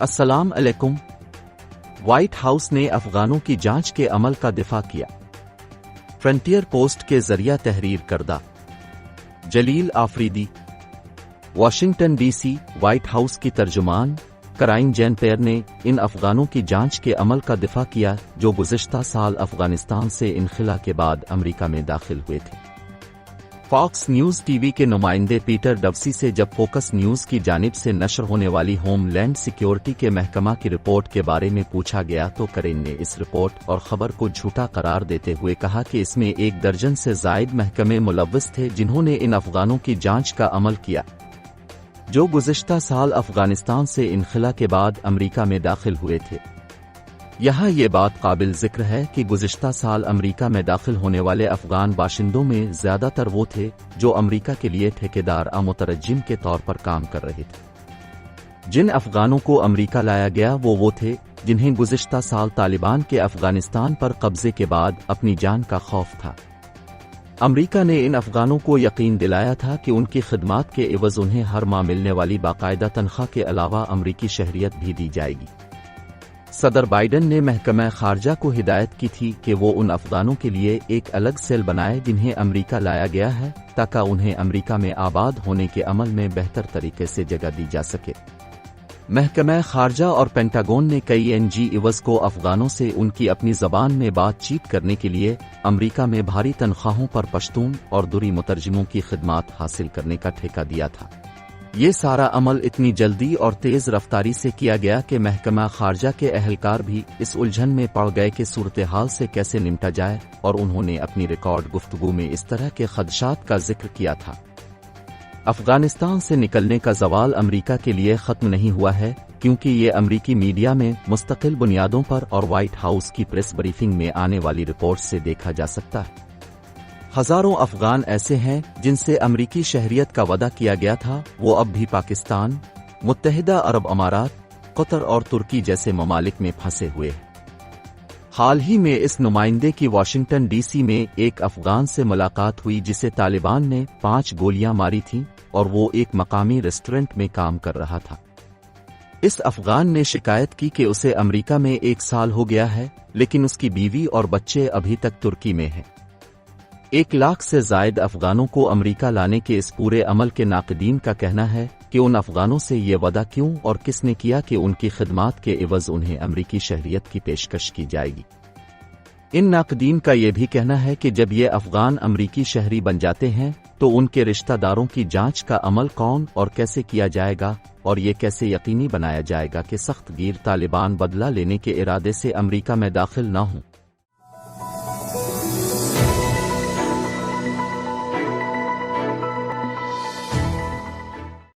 السلام علیکم۔ White house نے افغانوں کی جانچ کے عمل کا دفاع کیا۔ فرنٹیئر پوسٹ کے ذریعہ تحریر کردہ Jalil Afridi. Washington D C. White House کی ترجمان کرائن جین پیئر نے ان افغانوں کی جانچ کے عمل کا دفاع کیا جو گزشتہ سال افغانستان سے انخلا کے بعد امریکہ میں داخل ہوئے تھے۔ فاکس نیوز ٹی وی کے نمائندے پیٹر ڈوسی سے جب فوکس نیوز کی جانب سے نشر ہونے والی ہوم لینڈ سیکیورٹی کے محکمہ کی رپورٹ کے بارے میں پوچھا گیا تو کرین نے اس رپورٹ اور خبر کو جھوٹا قرار دیتے ہوئے کہا کہ اس میں 1 درجن سے زائد محکمے ملوث تھے جنہوں نے ان افغانوں کی جانچ کا عمل کیا جو گزشتہ سال افغانستان سے انخلا کے بعد امریکہ میں داخل ہوئے تھے۔ یہاں یہ بات قابل ذکر ہے کہ گزشتہ سال امریکہ میں داخل ہونے والے افغان باشندوں میں زیادہ تر وہ تھے جو امریکہ کے لیے ٹھیکیدار مترجم کے طور پر کام کر رہے تھے۔ جن افغانوں کو امریکہ لایا گیا وہ تھے جنہیں گزشتہ سال طالبان کے افغانستان پر قبضے کے بعد اپنی جان کا خوف تھا۔ امریکہ نے ان افغانوں کو یقین دلایا تھا کہ ان کی خدمات کے عوض انہیں ہر ماہ ملنے والی باقاعدہ تنخواہ کے علاوہ امریکی شہریت بھی دی جائے گی۔ صدر بائیڈن نے محکمہ خارجہ کو ہدایت کی تھی کہ وہ ان افغانوں کے لیے ایک الگ سیل بنائے جنہیں امریکہ لایا گیا ہے تاکہ انہیں امریکہ میں آباد ہونے کے عمل میں بہتر طریقے سے جگہ دی جا سکے۔ محکمہ خارجہ اور پینٹاگون نے کئی NGOs کو افغانوں سے ان کی اپنی زبان میں بات چیت کرنے کے لیے امریکہ میں بھاری تنخواہوں پر پشتون اور دوری مترجموں کی خدمات حاصل کرنے کا ٹھیکہ دیا تھا۔ یہ سارا عمل اتنی جلدی اور تیز رفتاری سے کیا گیا کہ محکمہ خارجہ کے اہلکار بھی اس الجھن میں پڑ گئے کہ صورتحال سے کیسے نمٹا جائے، اور انہوں نے اپنی ریکارڈ گفتگو میں اس طرح کے خدشات کا ذکر کیا تھا۔ افغانستان سے نکلنے کا زوال امریکہ کے لیے ختم نہیں ہوا ہے، کیونکہ یہ امریکی میڈیا میں مستقل بنیادوں پر اور وائٹ ہاؤس کی پریس بریفنگ میں آنے والی رپورٹ سے دیکھا جا سکتا ہے۔ ہزاروں افغان ایسے ہیں جن سے امریکی شہریت کا وعدہ کیا گیا تھا، وہ اب بھی پاکستان، متحدہ عرب امارات، قطر اور ترکی جیسے ممالک میں پھنسے ہوئے ہیں۔ حال ہی میں اس نمائندے کی واشنگٹن ڈی سی میں ایک افغان سے ملاقات ہوئی جسے طالبان نے 5 گولیاں ماری تھیں اور وہ ایک مقامی ریسٹورنٹ میں کام کر رہا تھا۔ اس افغان نے شکایت کی کہ اسے امریکہ میں 1 سال ہو گیا ہے لیکن اس کی بیوی اور بچے ابھی تک ترکی میں ہیں۔ 1 لاکھ سے زائد افغانوں کو امریکہ لانے کے اس پورے عمل کے ناقدین کا کہنا ہے کہ ان افغانوں سے یہ وعدہ کیوں اور کس نے کیا کہ ان کی خدمات کے عوض انہیں امریکی شہریت کی پیشکش کی جائے گی۔ ان ناقدین کا یہ بھی کہنا ہے کہ جب یہ افغان امریکی شہری بن جاتے ہیں تو ان کے رشتہ داروں کی جانچ کا عمل کون اور کیسے کیا جائے گا، اور یہ کیسے یقینی بنایا جائے گا کہ سخت گیر طالبان بدلہ لینے کے ارادے سے امریکہ میں داخل نہ ہوں۔